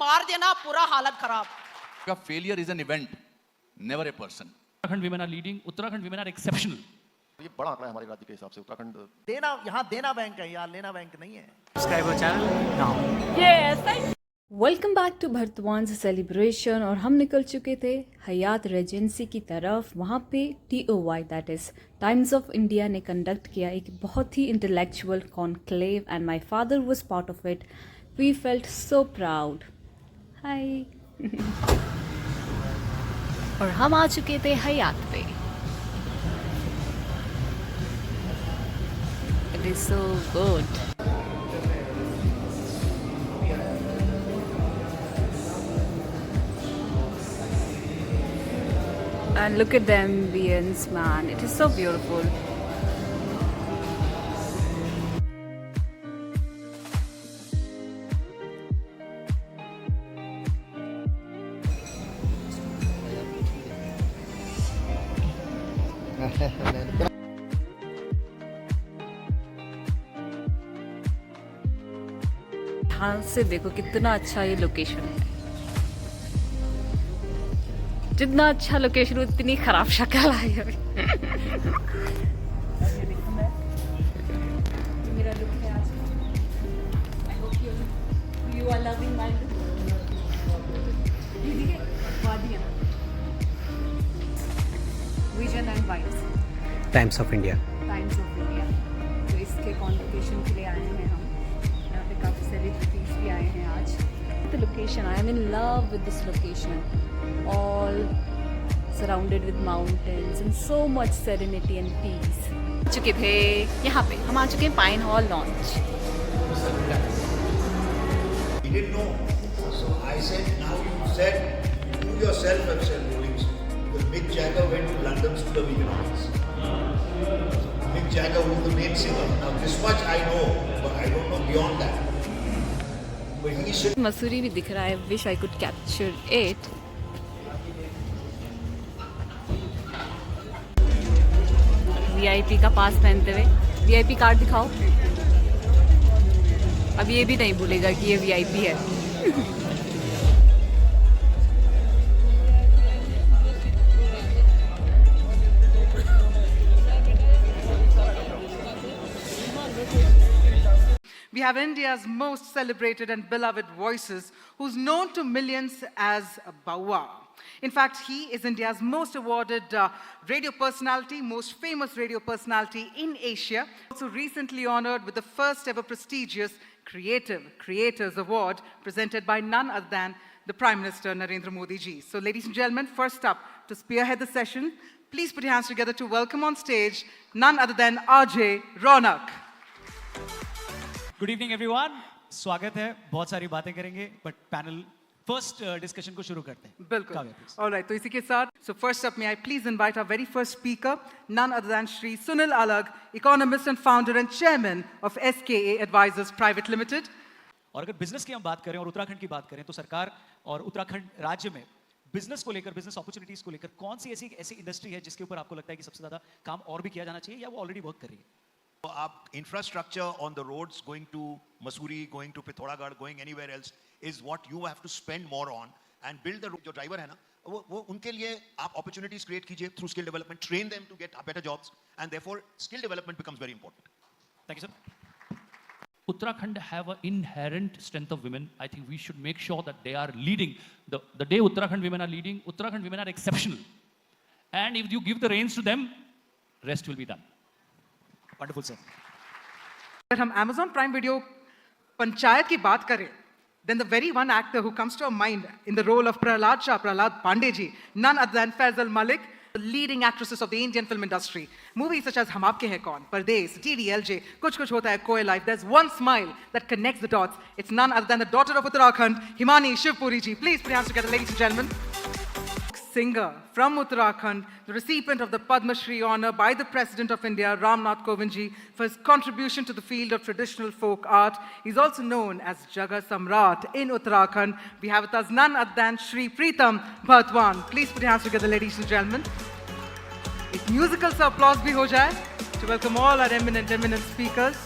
मार देना, पूरा हालत खराब. Failure is an event, never a person. Uttarakhand women are leading. Uttarakhand women are exceptional. ये बड़ा आंकड़ा है हमारे राज्य के हिसाब से उत्तराखंड देना, यहाँ देना बैंक है, यहाँ लेना बैंक नहीं है. Subscribe our channel now. Welcome back to भरतवान्स सेलिब्रेशन. और हम निकल चुके थे हयात रेजेंसी की तरफ. वहाँ पे TOI that is Times of India ने कंडक्ट किया एक बहुत ही intellectual conclave and my father was part of it. We felt so proud. Hi. और हम आ चुके थे हयात पे. It is so good. And look at the ambience, man. It is so beautiful. ध्यान से देखो कितना अच्छा ये लोकेशन है. जितना अच्छा लोकेशन उतनी खराब शक्ल आई अभी. मेरा लुक है आज. I hope you are loving my look. दीदी के वादियां vision and vibes Times of India. Times of India. तो इसके कॉन्वोकेशन के लिए आए हैं हम. यहाँ पे काफ़ी सेलिब्रिटीज भी आए हैं आज. The location, I am in love with this location. All surrounded with mountains and so much serenity and peace. चुके थे यहाँ पे. हम आ चुके हैं pine hall launch. He didn't know. So I said, now you said, you yourself have said Rolling Stone. Because Mick Jagger went to London School of Economics. Mick Jagger was the main singer. Now this much I know, but I don't know beyond that. But he should. Mussoorie भी दिख रहा है. Wish I could capture it. VIP का पास पहनते हुए. VIP card दिखाओ. अब ये भी नहीं भूलेगा कि ये VIP है. We have India's most celebrated and beloved voices, who's known to millions as Bawa. In fact, he is India's most awarded radio personality, most famous radio personality in Asia. Also recently honored with the first ever prestigious Creators Award presented by none other than the Prime Minister Narendra Modi ji. So ladies and gentlemen, first up to spearhead the session, please put your hands together to welcome on stage none other than RJ Ronak. Good evening everyone. स्वागत है. बहुत सारी बातें करेंगे but panel first discussion को शुरू करते हैं. बिल्कुल. ऑलराइट, तो इसी के साथ सो फर्स्ट अप में I please invite our very first speaker none other than Shri Sunil Alag, economist and founder and chairman of SKA advisors private limited. और अगर बिजनेस की हम बात करें और उत्तराखंड की बात करें तो सरकार और उत्तराखंड राज्य में बिजनेस को लेकर, बिजनेस अपॉर्चुनिटीज को लेकर कौन सी ऐसी इंडस्ट्री है जिसके ऊपर आपको लगता है कि सबसे ज्यादा काम और भी किया जाना चाहिए या वो ऑलरेडी वर्क कर रही है? Infrastructure on the roads going to Mussoorie, going to Pithoragarh, going anywhere else is what you have to spend more on and build the जो driver है ना वो उनके लिए आप opportunities create कीजिए through skill development, train them to get better jobs and therefore skill development becomes very important. Thank you, sir. Uttarakhand have an inherent strength of women. I think we should make sure that they are leading. The day Uttarakhand women are leading, Uttarakhand women are exceptional. And if you give the reins to them, rest will be done. Wonderful, sir. अगर हम Amazon Prime Video panchayat की बात करें, then the very one actor who comes to our mind in the role of Prahlad Pandey ji, none other than Faisal Malik, the leading actresses of the Indian film industry. Movies such as Hum Aapke Hain Kaun, Pardesh, DDLJ, Kuch Kuch Hota Hai, Koi Life. There's one smile that connects the dots. It's none other than the daughter of Uttarakhand, Himani Shivpuri ji. Please put your hands together, ladies and gentlemen. Singer from Uttarakhand, the recipient of the Padma Shri honor by the President of India, Ram Nath Kovind ji, for his contribution to the field of traditional folk art. He's also known as Jaga Samrat in Uttarakhand. We have with us none other than Shri Preetam Bhartwan. Please put your hands together, ladies and gentlemen. एक musical सा applause भी हो जाए to welcome all our eminent speakers.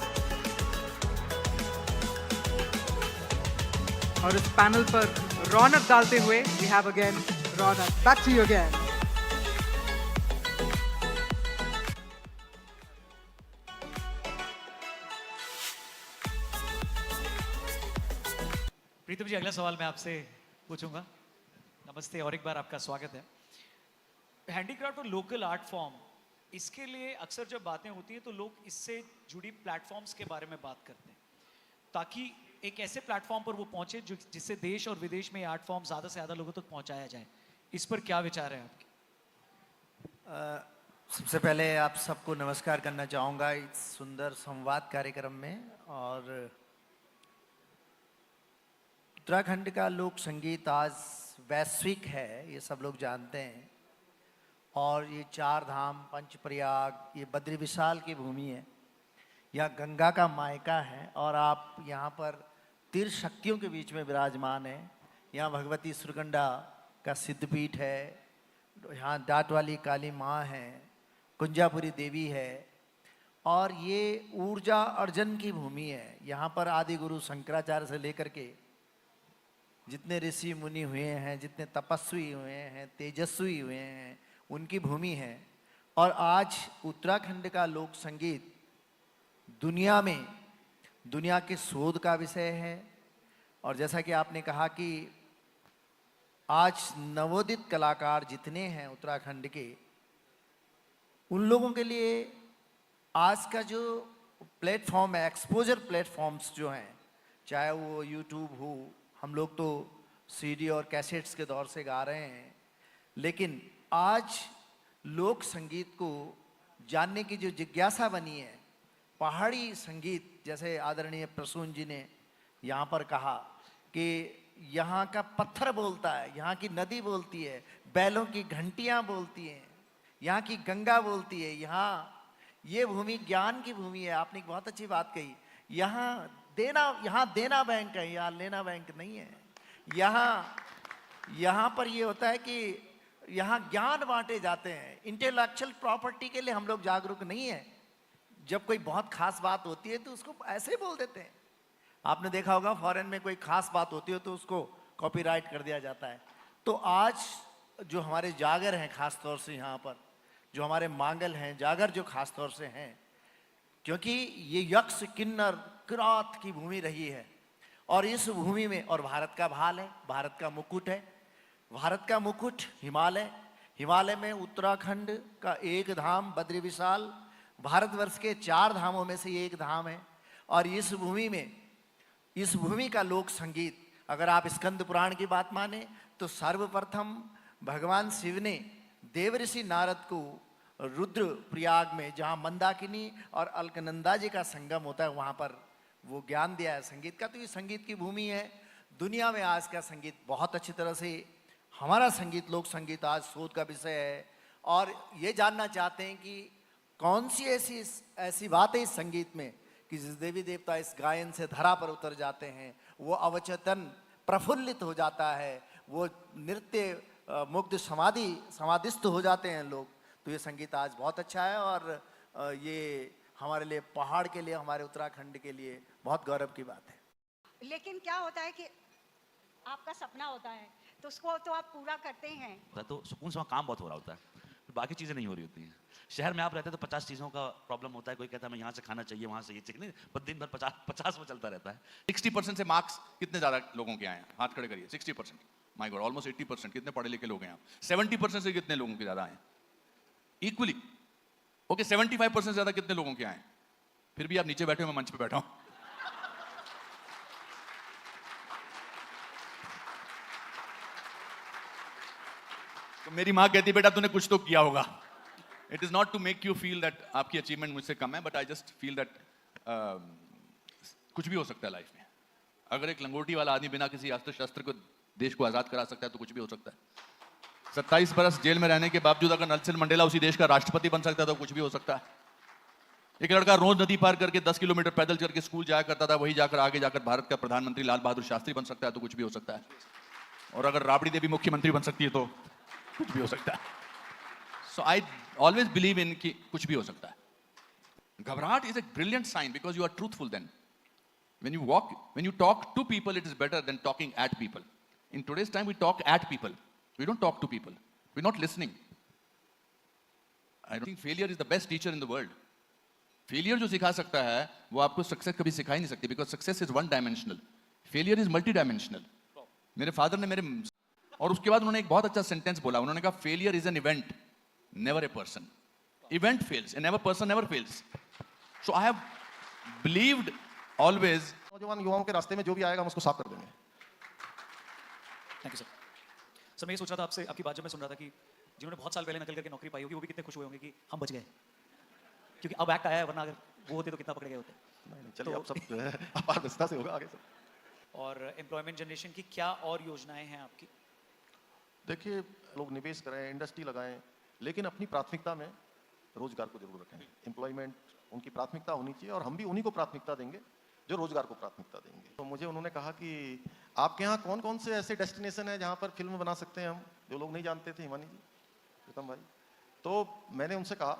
और इस panel पर रौनक डालते हुए we have again Raunak, back to you again. Pritam ji, अगला सवाल मैं आपसे पूछूंगा। नमस्ते और एक बार आपका स्वागत है। हैंडीक्राफ्ट और लोकल आर्ट फॉर्म, इसके लिए अक्सर जब बातें होती हैं तो लोग इससे जुड़ी प्लेटफॉर्म्स के बारे में बात करते हैं, ताकि एक ऐसे प्लेटफॉर्म पर वो पहुंचे जो जिससे देश और विदेश में आर्ट फॉर्म ज़्यादा से ज़्यादा लोगों तक पहुंचाया जाए। इस पर क्या विचार है आपके? सबसे पहले आप सबको नमस्कार करना चाहूँगा इस सुंदर संवाद कार्यक्रम में। और उत्तराखंड का लोक संगीत आज वैश्विक है, ये सब लोग जानते हैं। और ये चार धाम, पंचप्रयाग, ये बद्री विशाल की भूमि है, यह गंगा का मायका है। और आप यहाँ पर तीर्थ शक्तियों के बीच में विराजमान हैं। यहाँ भगवती सुरगंडा का सिद्धपीठ है, यहाँ डाट वाली काली माँ है, कुंजापुरी देवी है। और ये ऊर्जा अर्जन की भूमि है। यहाँ पर आदि गुरु शंकराचार्य से लेकर के जितने ऋषि मुनि हुए हैं, जितने तपस्वी हुए हैं, तेजस्वी हुए हैं, उनकी भूमि है। और आज उत्तराखंड का लोक संगीत दुनिया में, दुनिया के शोध का विषय है। और जैसा कि आपने कहा कि आज नवोदित कलाकार जितने हैं उत्तराखंड के, उन लोगों के लिए आज का जो प्लेटफॉर्म है, एक्सपोजर प्लेटफॉर्म्स जो हैं, चाहे वो यूट्यूब हो, हम लोग तो सीडी और कैसेट्स के दौर से गा रहे हैं, लेकिन आज लोक संगीत को जानने की जो जिज्ञासा बनी है, पहाड़ी संगीत, जैसे आदरणीय प्रसून जी ने यहाँ पर कहा कि यहाँ का पत्थर बोलता है, यहाँ की नदी बोलती है, बैलों की घंटियाँ बोलती हैं, यहाँ की गंगा बोलती है। यहाँ ये भूमि ज्ञान की भूमि है। आपने एक बहुत अच्छी बात कही, यहाँ देना बैंक है, यहाँ लेना बैंक नहीं है। यहाँ पर ये होता है कि यहाँ ज्ञान बांटे जाते हैं। इंटेलेक्चुअल प्रॉपर्टी के लिए हम लोग जागरूक नहीं है। जब कोई बहुत खास बात होती है तो उसको ऐसे ही बोल देते हैं। आपने देखा होगा फॉरेन में कोई खास बात होती है तो उसको कॉपीराइट कर दिया जाता है। तो आज जो हमारे जागर हैं, खास तौर से यहाँ पर जो हमारे मांगल हैं, जागर जो खास तौर से हैं, क्योंकि ये यक्ष, किन्नर, किरात की भूमि रही है। और इस भूमि में, और भारत का भाल है, भारत का मुकुट है, भारत का मुकुट हिमालय। हिमालय में उत्तराखंड का एक धाम बद्री विशाल भारतवर्ष के 4 धामों में से एक धाम है। और इस भूमि में, इस भूमि का लोक संगीत, अगर आप स्कंद पुराण की बात माने तो सर्वप्रथम भगवान शिव ने देवऋषि नारद को रुद्र प्रयाग में, जहाँ मंदाकिनी और अलकनंदा जी का संगम होता है, वहाँ पर वो ज्ञान दिया है संगीत का। तो ये संगीत की भूमि है। दुनिया में आज का संगीत बहुत अच्छी तरह से, हमारा संगीत, लोक संगीत आज शोध का विषय है। और ये जानना चाहते हैं कि कौन सी ऐसी बात है इस संगीत में कि जिस देवी देवता इस गायन से धरा पर उतर जाते हैं, वो अवचेतन प्रफुल्लित हो जाता है, वो नृत्य मुग्ध समाधिस्थ हो जाते हैं लोग। तो ये संगीत आज बहुत अच्छा है। और ये हमारे लिए, पहाड़ के लिए, हमारे उत्तराखंड के लिए बहुत गौरव की बात है। लेकिन क्या होता है कि आपका सपना होता है तो उसको तो आप पूरा करते हैं, तो सुकून से वहाँ काम बहुत हो रहा होता है, बाकी चीज़ें नहीं हो रही होती हैं। शहर में आप रहते हैं तो 50 चीज़ों का प्रॉब्लम होता है। कोई कहता है मैं यहाँ से खाना चाहिए, वहाँ से ये चाहिए, नहीं, पर दिन भर 50 में चलता रहता है। 60% से मार्क्स कितने ज़्यादा लोगों के आए हैं? हाथ खड़े करिए। 60%, माय गॉड, ऑलमोस्ट 80%। कितने पढ़े लिखे लोग हैं यहाँ? 70% से कितने लोगों के ज़्यादा आए? इक्वली। ओके, 75% से ज़्यादा कितने लोगों के आए? फिर भी आप नीचे बैठे हो, मैं मंच पे बैठा हूँ। तो मेरी माँ कहती बेटा तूने कुछ तो किया होगा। It is not to make you feel that आपकी अचीवमेंट मुझसे कम है, but I just feel that कुछ भी हो सकता है लाइफ में। अगर एक लंगोटी वाला आदमी बिना किसी अस्त्र शस्त्र को देश को आजाद करा सकता है तो कुछ भी हो सकता है। 27 बरस जेल में रहने के बावजूद अगर नेल्सन मंडेला उसी देश का राष्ट्रपति बन सकता है तो कुछ भी हो सकता है। एक लड़का रोज नदी पार करके 10 किलोमीटर पैदल चल के स्कूल जाया करता था, वही जाकर आगे जाकर भारत का प्रधानमंत्री लाल बहादुर शास्त्री बन सकता है तो कुछ भी हो सकता है। और अगर राबड़ी देवी मुख्यमंत्री बन सकती है तो कुछ भी हो सकता है। सो आई ऑलवेज बिलीव इन कि कुछ भी हो सकता है। घबराहट is a brilliant sign because you are truthful then. When you talk to people, it is better than talking at people. In today's time, we talk at people. We don't talk to people. We're not listening. I don't think failure is the best teacher in the world. Failure जो सिखा सकता है, वो आपको success कभी सिखा ही नहीं सकती, because success is one dimensional. Failure is multi-dimensional. मेरे father ने मेरे और उसके बाद उन्होंने एक बहुत अच्छा sentence बोला. उन्होंने कहा failure is an event, never a person. Event fails, and never person never fails. So I have believed always. नौजवान युवाओं के रास्ते में जो भी आएगा हम उसको साफ कर देंगे. Thank you sir. मैं ये सोच रहा था आपसे, आपकी बात जब मैं सुन रहा था कि जिन्होंने बहुत साल पहले नकल करके नौकरी पाई होगी, वो भी कितने खुश हुए होंगे कि हम बच गए, क्योंकि अब एक्ट आया है, वरना अगर वो होते तो कितना पकड़े गए होते. नहीं चलिए अब सब जो है अपारदर्शिता से होगा आगे सब. और एम्प्लॉयमेंट जनरेशन की क्या और योजनाएं हैं आपकी? देखिए, लोग निवेश करें, इंडस्ट्री लगाएं, लेकिन अपनी प्राथमिकता में रोजगार को जरूर रखें. एम्प्लॉयमेंट उनकी प्राथमिकता होनी चाहिए और हम भी उन्हीं को प्राथमिकता देंगे जो रोजगार को प्राथमिकता देंगे. तो मुझे उन्होंने कहा कि आपके यहाँ कौन कौन से ऐसे डेस्टिनेशन है जहाँ पर फिल्म बना सकते हैं हम, जो लोग नहीं जानते थे, हिमानी जी, प्रीतम भाई. तो मैंने उनसे कहा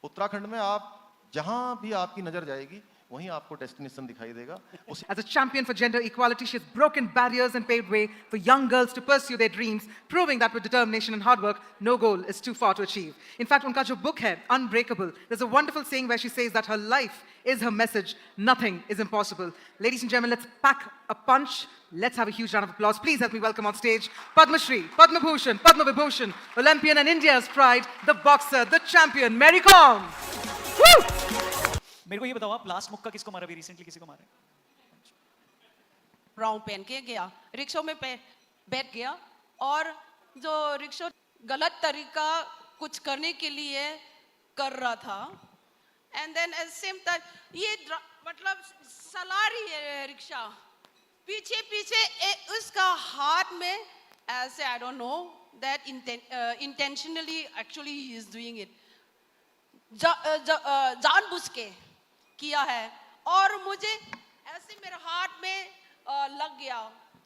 उत्तराखंड में आप जहाँ भी आपकी नजर जाएगी वहीं आपको डेस्टिनेशन दिखाई देगा. As a champion for gender equality, she has broken barriers and paved way for young girls to pursue their dreams, proving that with determination and hard work, no goal is too far to achieve. In fact, unka jo book hai, Unbreakable, there's a wonderful saying where she says that her life is her message, nothing is impossible. Ladies and gentlemen, let's pack a punch. Let's have a huge round of applause. Please help me welcome on stage Padma Shri, Padma Bhushan, Padma Vibhushan, Olympian and India's pride, the boxer, the champion, Mary Kom. Woo! मेरे को ये बताओ, आप last मुक्का किसको मारा? अभी recently किसी को मारा? ब्राउन पहन के गया, रिक्शा में बैठ गया, और जो रिक्शा गलत तरीका कुछ करने के लिए कर रहा था, and then at same time ये मतलब चला रही है रिक्शा, पीछे पीछे उसका हाथ में ऐसे, I don't know that intentionally actually he is doing it, जानबूझ के किया है, और मुझे ऐसे मेरे हाथ में लग गया.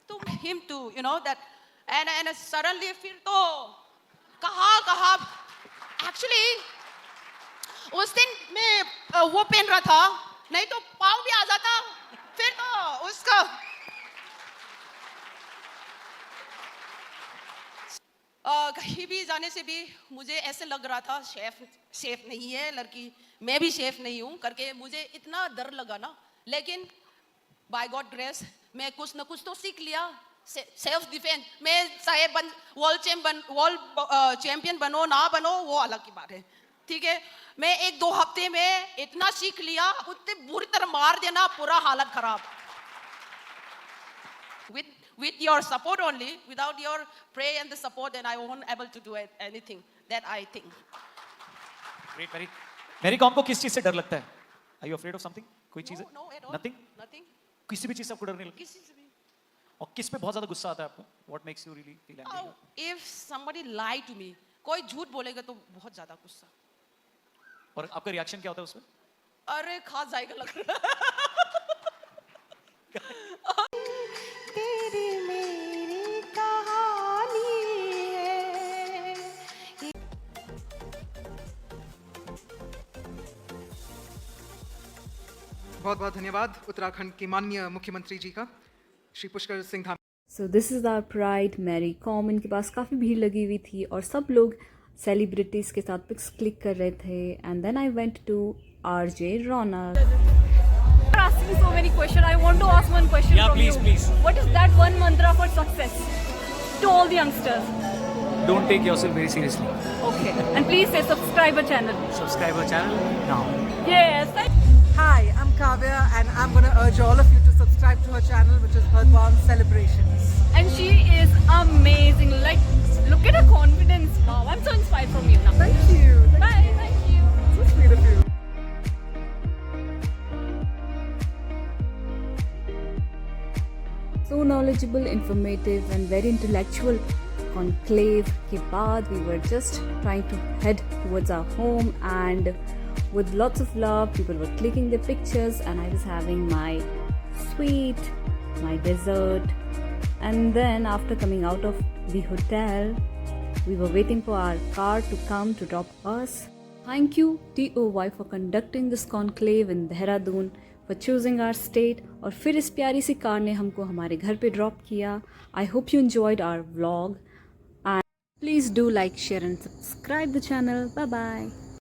तो him too, you know that, and suddenly फिर तो कहा actually उस दिन मैं वो पहन रहा था, नहीं तो पाँव भी आ जाता. फिर तो उसका कहीं भी जाने से भी मुझे ऐसे लग रहा था सेफ नहीं है लड़की, मैं भी सेफ नहीं हूँ करके मुझे इतना डर लगा ना. लेकिन बाय गॉड ग्रेस मैं कुछ ना कुछ तो सीख लिया. सेल्फ डिफेंस, मैं चाहे वर्ल्ड चैंपियन बनो ना बनो वो अलग की बात है, ठीक है. मैं 1-2 हफ्ते में इतना सीख लिया, उतने बुरी तरह मार देना, पूरा हालत खराब. With your support only, without your prayer and the support, then I won't able to do anything that I think. Great, Mary Kom को किस चीज से डर लगता है? Are you afraid of something? कोई चीज है? No, at all. Nothing. किसी भी चीज से आपको डर नहीं लगता? किसी से भी. और किस पे बहुत ज्यादा गुस्सा आता है आपको? What makes you really feel angry? If somebody lie to me, कोई झूठ बोलेगा तो बहुत ज्यादा गुस्सा. और आपका रिएक्शन क्या होता है उसमें? अरे खा जाएगा लग रहा है. तेरी मेरी कहानी है. बहुत बहुत धन्यवाद उत्तराखंड के माननीय मुख्यमंत्री जी का, Shri Pushkar Singh Dhami. So this is our pride Mary Kom. इनके पास काफ़ी भीड़ लगी हुई थी और सब लोग सेलिब्रिटीज़ के साथ पिक्स क्लिक कर रहे थे. And then I went to RJ Raunak. Asking so many questions. I want to ask one question from you. Please. What is that one mantra for success to all the youngsters? Don't take yourself very seriously. Okay. And please say subscribe our channel. Subscribe our channel now. Yes. Hi, I'm Kavya and I'm going to urge all of you to subscribe to her channel, which is Bhagwan Celebrations. And she is amazing. Like, look at her confidence. Wow, I'm so inspired from you now. Thank you. Bye. Thank you. So sweet of you. So knowledgeable, informative and very intellectual. Conclave के बाद we were just trying to head towards our home, and with lots of love people were clicking their pictures and I was having my sweet, my dessert, and then after coming out of the hotel we were waiting for our car to come to drop us. Thank you TOY for conducting this conclave in Dehradun for choosing our state. और फिर इस प्यारी सी car ने हमको हमारे घर पे drop किया। I hope you enjoyed our vlog and please do like share and subscribe the channel. Bye bye.